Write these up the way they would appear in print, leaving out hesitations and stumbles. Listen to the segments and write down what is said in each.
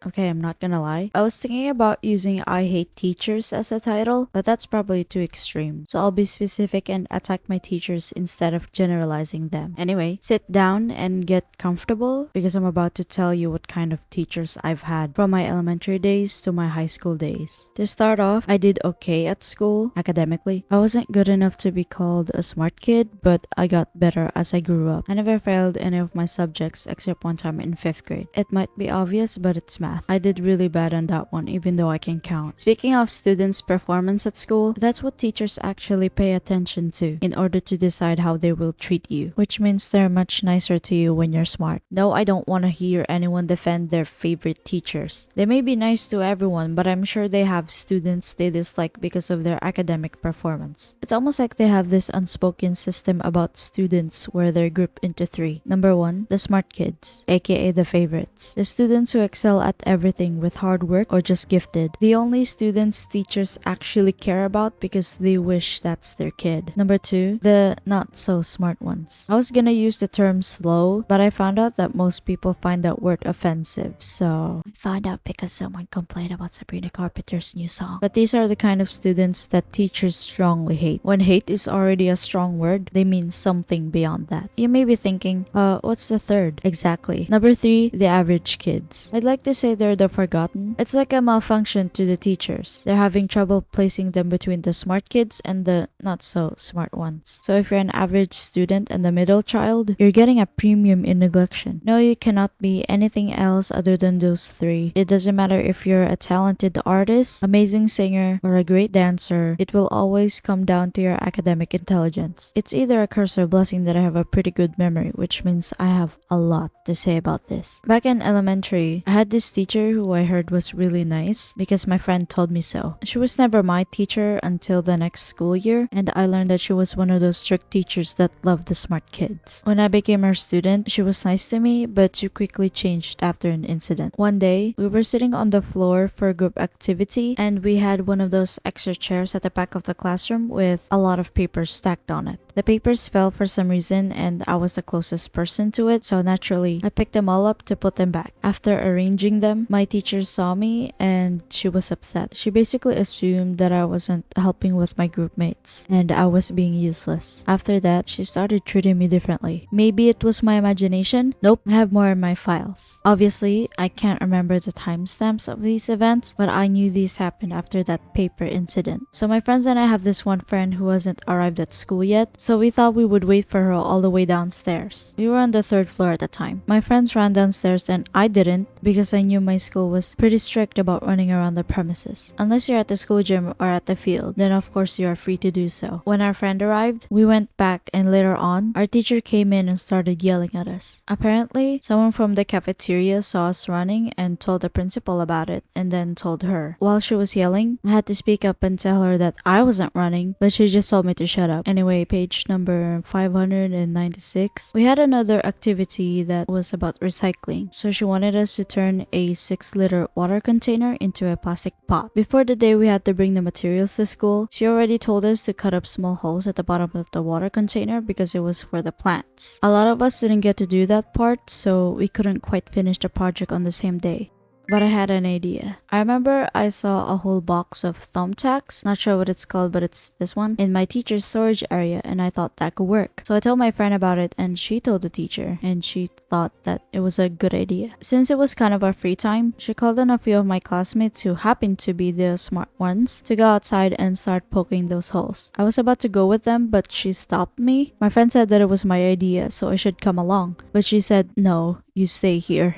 Okay, I'm not gonna lie. I was thinking about using I hate teachers as a title, but that's probably too extreme. So I'll be specific and attack my teachers instead of generalizing them. Anyway, sit down and get comfortable because I'm about to tell you what kind of teachers I've had from my elementary days to my high school days. To start off, I did okay at school, academically. I wasn't good enough to be called a smart kid, but I got better as I grew up. I never failed any of my subjects except one time in 5th grade. It might be obvious, but it's math. I did really bad on that one, even though I can count. Speaking of students' performance at school, that's what teachers actually pay attention to in order to decide how they will treat you, which means they're much nicer to you when you're smart. No, I don't want to hear anyone defend their favorite teachers. They may be nice to everyone, but I'm sure they have students they dislike because of their academic performance. It's almost like they have this unspoken system about students where they're grouped into three. Number one, the smart kids, aka the favorites. The students who excel at everything with hard work or just gifted. The only students teachers actually care about because they wish that's their kid. Number two, the not so smart ones. I was gonna use the term slow, but I found out that most people find that word offensive, so I found out because someone complained about Sabrina Carpenter's new song. But these are the kind of students that teachers strongly hate. When hate is already a strong word, they mean something beyond that. You may be thinking, what's the third? Exactly. Number three, the average kids. I'd like to say they're the forgotten. It's like a malfunction to the teachers. They're having trouble placing them between the smart kids and the not so smart ones. So if you're an average student and the middle child, you're getting a premium in neglection. No, you cannot be anything else other than those three. It doesn't matter if you're a talented artist, amazing singer, or a great dancer. It will always come down to your academic intelligence. It's either a curse or blessing that I have a pretty good memory, which means I have a lot to say about this. Back in elementary, I had this teacher who I heard was really nice because my friend told me so. She was never my teacher until the next school year, and I learned that she was one of those strict teachers that loved the smart kids. When I became her student, she was nice to me, but she quickly changed after an incident. One day, we were sitting on the floor for a group activity, and we had one of those extra chairs at the back of the classroom with a lot of papers stacked on it. The papers fell for some reason, and I was the closest person to it, so naturally, I picked them all up to put them back. After arranging them, my teacher saw me and she was upset. She basically assumed that I wasn't helping with my group mates and I was being useless. After that, she started treating me differently. Maybe it was my imagination? Nope, I have more in my files. Obviously, I can't remember the timestamps of these events, but I knew these happened after that paper incident. So my friends and I have this one friend who hasn't arrived at school yet, so we thought we would wait for her all the way downstairs. We were on the 3rd floor at the time. My friends ran downstairs and I didn't because I knew my school was pretty strict about running around the premises. Unless you're at the school gym or at the field, then of course you are free to do so. When our friend arrived, we went back and later on, our teacher came in and started yelling at us. Apparently, someone from the cafeteria saw us running and told the principal about it and then told her. While she was yelling, I had to speak up and tell her that I wasn't running, but she just told me to shut up. Anyway, page number 596. We had another activity that was about recycling. So she wanted us to turn a 6-liter water container into a plastic pot. Before the day we had to bring the materials to school, she already told us to cut up small holes at the bottom of the water container because it was for the plants. A lot of us didn't get to do that part, so we couldn't quite finish the project on the same day. But I had an idea. I remember I saw a whole box of thumbtacks, not sure what it's called, but it's this one, in my teacher's storage area, and I thought that could work. So I told my friend about it and she told the teacher, and she thought that it was a good idea. Since it was kind of our free time, she called on a few of my classmates who happened to be the smart ones to go outside and start poking those holes. I was about to go with them, but she stopped me. My friend said that it was my idea, so I should come along. But she said, no, you stay here.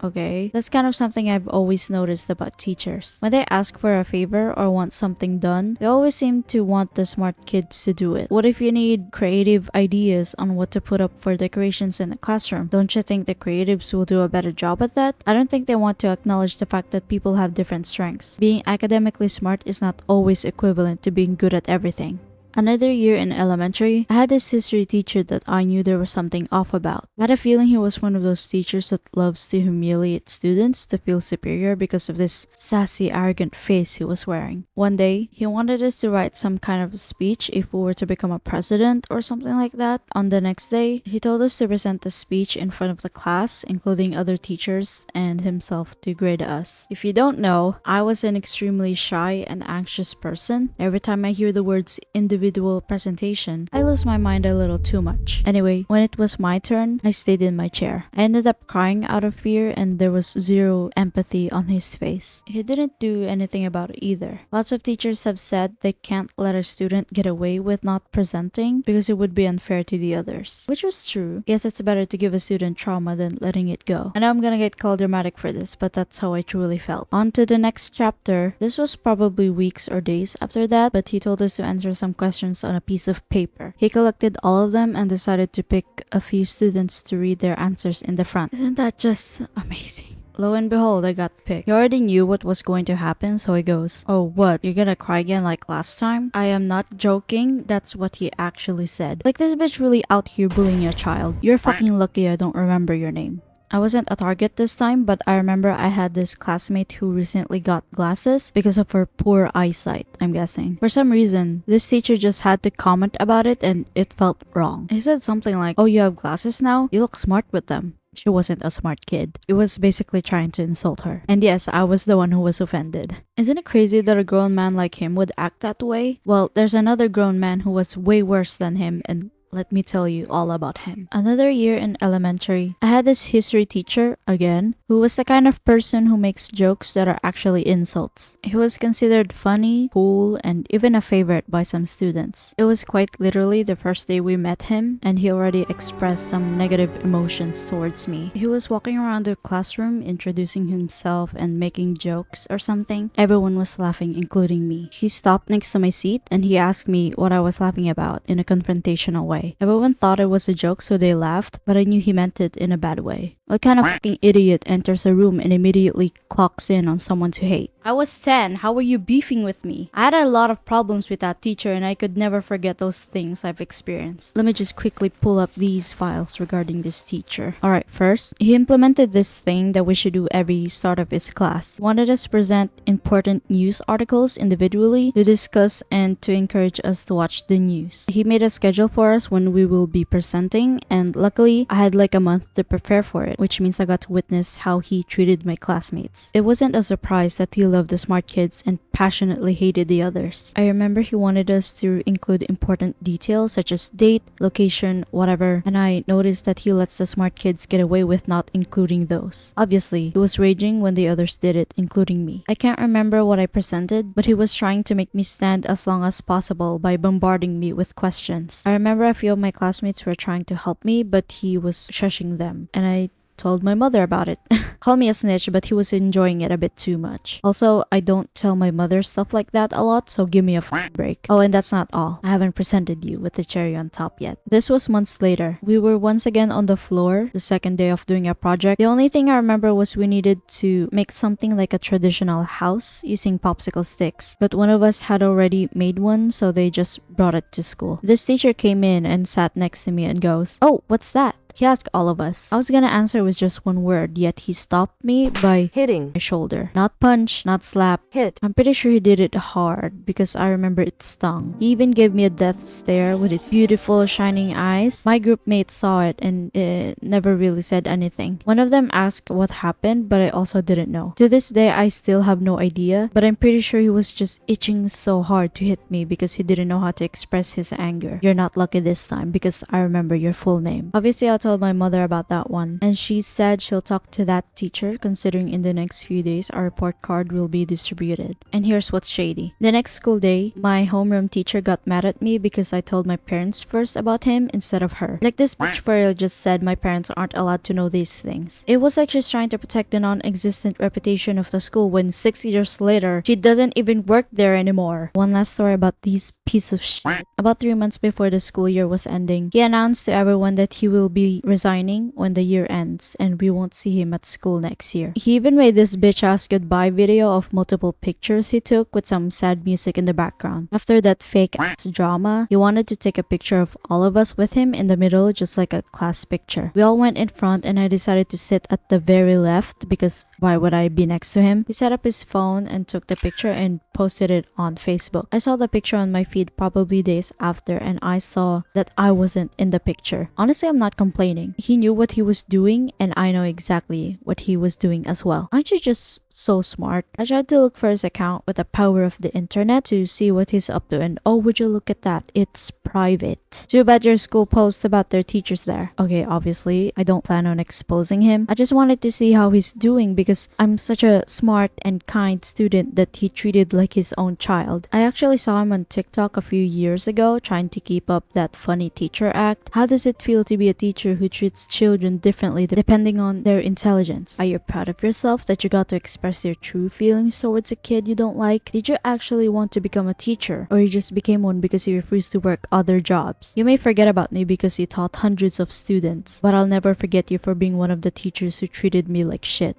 Okay, that's kind of something I've always noticed about teachers. When they ask for a favor or want something done, they always seem to want the smart kids to do it. What if you need creative ideas on what to put up for decorations in the classroom? Don't you think the creatives will do a better job at that? I don't think they want to acknowledge the fact that people have different strengths. Being academically smart is not always equivalent to being good at everything. Another year in elementary, I had this history teacher that I knew there was something off about. I had a feeling he was one of those teachers that loves to humiliate students to feel superior because of this sassy, arrogant face he was wearing. One day, he wanted us to write some kind of speech if we were to become a president or something like that. On the next day, he told us to present the speech in front of the class, including other teachers and himself to grade us. If you don't know, I was an extremely shy and anxious person. Every time I hear the words individual presentation, I lose my mind a little too much. Anyway, when it was my turn, I stayed in my chair. I ended up crying out of fear and there was zero empathy on his face. He didn't do anything about it either. Lots of teachers have said they can't let a student get away with not presenting because it would be unfair to the others. Which was true. Yes, it's better to give a student trauma than letting it go. I know I'm gonna get called dramatic for this, but that's how I truly felt. On to the next chapter. This was probably weeks or days after that, but he told us to answer some questions on a piece of paper. He collected all of them and decided to pick a few students to read their answers in the front. Isn't that just amazing? Lo and behold, I got picked. He already knew what was going to happen, so he goes, "Oh, what? You're gonna cry again like last time?" I am not joking. That's what he actually said. Like, this bitch really out here bullying a child. You're fucking lucky I don't remember your name. I wasn't a target this time, but I remember I had this classmate who recently got glasses because of her poor eyesight, I'm guessing. For some reason, this teacher just had to comment about it and it felt wrong. He said something like, "Oh, you have glasses now? You look smart with them." She wasn't a smart kid. It was basically trying to insult her. And yes, I was the one who was offended. Isn't it crazy that a grown man like him would act that way? Well, there's another grown man who was way worse than him, and let me tell you all about him. Another year in elementary, I had this history teacher, again, who was the kind of person who makes jokes that are actually insults. He was considered funny, cool, and even a favorite by some students. It was quite literally the first day we met him, and he already expressed some negative emotions towards me. He was walking around the classroom, introducing himself and making jokes or something. Everyone was laughing, including me. He stopped next to my seat, and he asked me what I was laughing about in a confrontational way. Everyone thought it was a joke, so they laughed, but I knew he meant it in a bad way. What kind of fucking idiot enters a room and immediately clocks in on someone to hate? I was 10. How were you beefing with me? I had a lot of problems with that teacher and I could never forget those things I've experienced. Let me just quickly pull up these files regarding this teacher. Alright, first, he implemented this thing that we should do every start of his class. He wanted us to present important news articles individually to discuss and to encourage us to watch the news. He made a schedule for us when we will be presenting, and luckily, I had like a month to prepare for it, which means I got to witness how he treated my classmates. It wasn't a surprise that he loved the smart kids and passionately hated the others. I remember he wanted us to include important details such as date, location, whatever, and I noticed that he lets the smart kids get away with not including those. Obviously, he was raging when the others did it, including me. I can't remember what I presented, but he was trying to make me stand as long as possible by bombarding me with questions. I remember a few of my classmates were trying to help me, but he was shushing them, and I told my mother about it. Call me a snitch, but he was enjoying it a bit too much. Also, I don't tell my mother stuff like that a lot, so give me a break. Oh, and that's not all. I haven't presented you with the cherry on top yet. This was months later. We were once again on the floor, the second day of doing a project. The only thing I remember was we needed to make something like a traditional house using popsicle sticks. But one of us had already made one, so they just brought it to school. This teacher came in and sat next to me and goes, "Oh, what's that?" He asked all of us. I was gonna answer with just one word, yet he stopped me by hitting my shoulder. Not punch, not slap, hit. I'm pretty sure he did it hard because I remember it stung. He even gave me a death stare with its beautiful shining eyes. My group mates saw it and it never really said anything. One of them asked what happened, but I also didn't know. To this day, I still have no idea, but I'm pretty sure he was just itching so hard to hit me because he didn't know how to express his anger. You're not lucky this time because I remember your full name. Obviously, I told my mother about that one, and she said she'll talk to that teacher considering in the next few days our report card will be distributed. And here's what's shady. The next school day, my homeroom teacher got mad at me because I told my parents first about him instead of her. Like this bitch for real just said my parents aren't allowed to know these things. It was like she's trying to protect the non-existent reputation of the school when 6 years later, she doesn't even work there anymore. One last story about these piece of shit. About 3 months before the school year was ending, he announced to everyone that he will be be resigning when the year ends and we won't see him at school next year. He even made this bitch ass goodbye video of multiple pictures he took with some sad music in the background. After that fake ass drama, he wanted to take a picture of all of us with him in the middle, just like a class picture. We all went in front and I decided to sit at the very left because why would I be next to him? He set up his phone and took the picture and posted it on Facebook. I saw the picture on my feed probably days after and I saw that I wasn't in the picture. Honestly, I'm not complaining. He knew what he was doing and I know exactly what he was doing as well. Aren't you just so smart? I tried to look for his account with the power of the internet to see what he's up to, and oh, would you look at that, it's private. Too bad your school posts about their teachers there. Okay, obviously I don't plan on exposing him. I just wanted to see how he's doing because I'm such a smart and kind student that he treated like his own child. I actually saw him on TikTok a few years ago trying to keep up that funny teacher act. How does it feel to be a teacher who treats children differently depending on their intelligence? Are you proud of yourself that you got to express your true feelings towards a kid you don't like? Did you actually want to become a teacher, or you just became one because you refused to work other jobs? You may forget about me because you taught hundreds of students, but I'll never forget you for being one of the teachers who treated me like shit.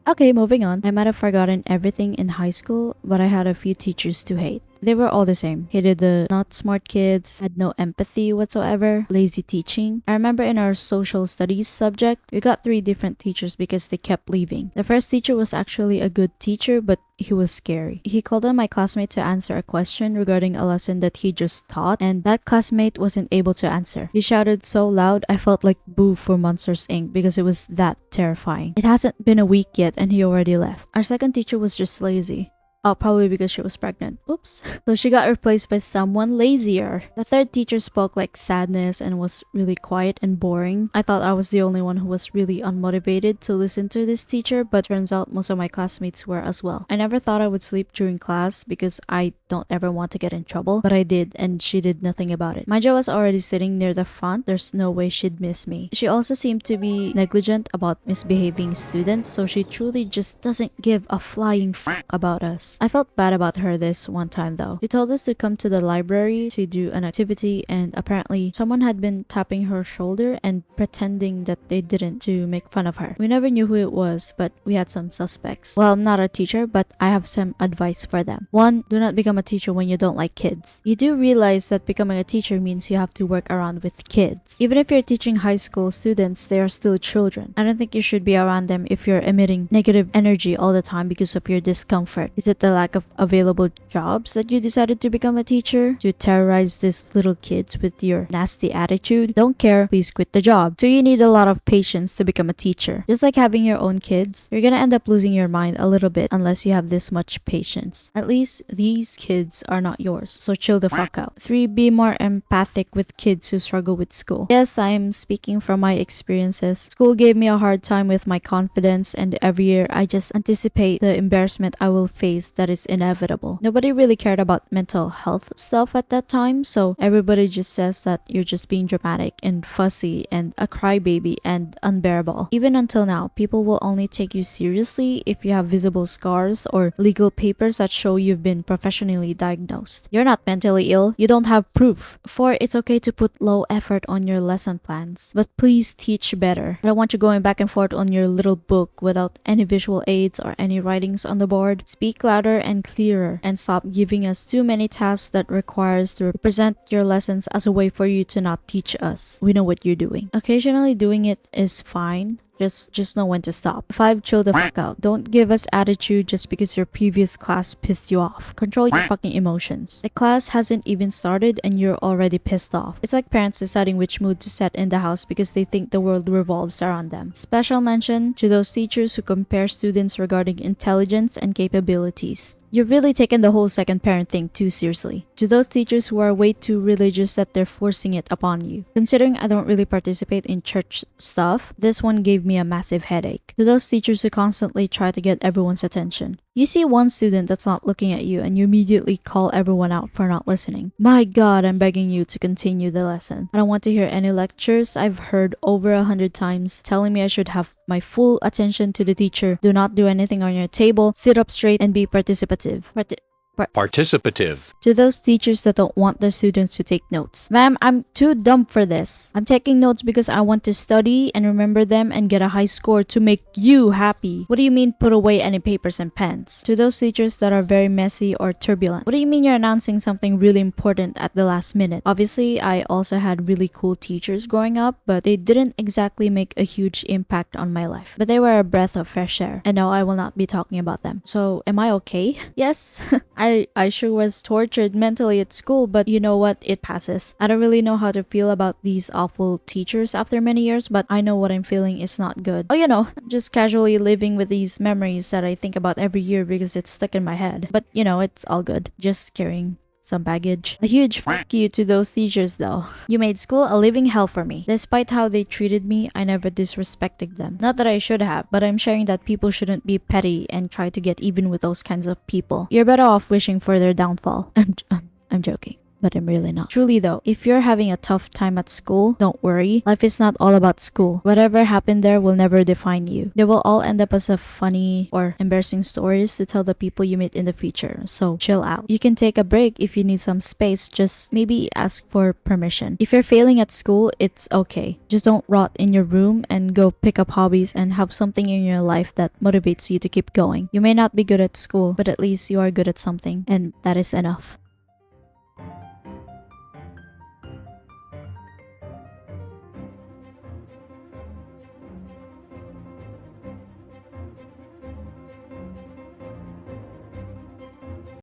Okay, moving on. I might have forgotten everything in high school, but I had a few teachers to hate. They were all the same. Hated the not smart kids, had no empathy whatsoever, lazy teaching. I remember in our social studies subject, we got 3 different teachers because they kept leaving. The first teacher was actually a good teacher, but he was scary. He called on my classmate to answer a question regarding a lesson that he just taught, and that classmate wasn't able to answer. He shouted so loud, I felt like Boo for Monsters Inc. because it was that terrifying. It hasn't been a week yet and he already left. Our second teacher was just lazy. Oh, probably because she was pregnant. Oops. So she got replaced by someone lazier. The third teacher spoke like sadness and was really quiet and boring. I thought I was the only one who was really unmotivated to listen to this teacher, but turns out most of my classmates were as well. I never thought I would sleep during class because I don't ever want to get in trouble, but I did, and she did nothing about it. My Jo was already sitting near the front. There's no way she'd miss me. She also seemed to be negligent about misbehaving students, so she truly just doesn't give a flying f about us. I felt bad about her this one time though. She told us to come to the library to do an activity, and apparently someone had been tapping her shoulder and pretending that they didn't to make fun of her. We never knew who it was, but we had some suspects. Well, I'm not a teacher, but I have some advice for them. 1. Do not become a teacher when you don't like kids. You do realize that becoming a teacher means you have to work around with kids. Even if you're teaching high school students, they are still children. I don't think you should be around them if you're emitting negative energy all the time because of your discomfort. Is it the lack of available jobs that you decided to become a teacher? To terrorize these little kids with your nasty attitude? Don't care, please quit the job. So you need a lot of patience to become a teacher. Just like having your own kids, you're gonna end up losing your mind a little bit unless you have this much patience. At least these kids are not yours, so chill the fuck out. 3. Be more empathic with kids who struggle with school. Yes, I am speaking from my experiences. School gave me a hard time with my confidence, and every year I just anticipate the embarrassment I will face that is inevitable. Nobody really cared about mental health stuff at that time, so everybody just says that you're just being dramatic and fussy and a crybaby and unbearable. Even until now, people will only take you seriously if you have visible scars or legal papers that show you've been professionally diagnosed. You're not mentally ill, you don't have proof. 4. It's okay to put low effort on your lesson plans, but please teach better. I don't want you going back and forth on your little book without any visual aids or any writings on the board. Speak louder and clearer, and stop giving us too many tasks that requires to present your lessons as a way for you to not teach us. We know what you're doing. Occasionally doing it is fine. Just know when to stop. 5. Chill the fuck out. Don't give us attitude just because your previous class pissed you off. Control your fucking emotions. The class hasn't even started and you're already pissed off. It's like parents deciding which mood to set in the house because they think the world revolves around them. Special mention to those teachers who compare students regarding intelligence and capabilities. You've really taken the whole second parent thing too seriously. To those teachers who are way too religious that they're forcing it upon you. Considering I don't really participate in church stuff, this one gave me a massive headache. To those teachers who constantly try to get everyone's attention. You see one student that's not looking at you and you immediately call everyone out for not listening. My god, I'm begging you to continue the lesson. I don't want to hear any lectures I've heard over 100 times telling me I should have my full attention to the teacher. Do not do anything on your table, sit up straight, and be participative. Participative. To those teachers that don't want the students to take notes. Ma'am, I'm too dumb for this. I'm taking notes because I want to study and remember them and get a high score to make you happy. What do you mean put away any papers and pens? To those teachers that are very messy or turbulent. What do you mean you're announcing something really important at the last minute? Obviously, I also had really cool teachers growing up, but they didn't exactly make a huge impact on my life. But they were a breath of fresh air. And no, I will not be talking about them. So, am I okay? Yes. I sure was tortured mentally at school, but you know what? It passes. I don't really know how to feel about these awful teachers after many years, but I know what I'm feeling is not good. Oh, just casually living with these memories that I think about every year because it's stuck in my head. But it's all good. Just carrying some baggage. A huge fuck you to those teachers though. You made school a living hell for me. Despite how they treated me, I never disrespected them. Not that I should have, but I'm sharing that people shouldn't be petty and try to get even with those kinds of people. You're better off wishing for their downfall. I'm joking. But I'm really not. Truly though, if you're having a tough time at school, don't worry. Life is not all about school. Whatever happened there will never define you. They will all end up as a funny or embarrassing stories to tell the people you meet in the future. So chill out. You can take a break if you need some space. Just maybe ask for permission. If you're failing at school, it's okay. Just don't rot in your room and go pick up hobbies and have something in your life that motivates you to keep going. You may not be good at school, but at least you are good at something, and that is enough.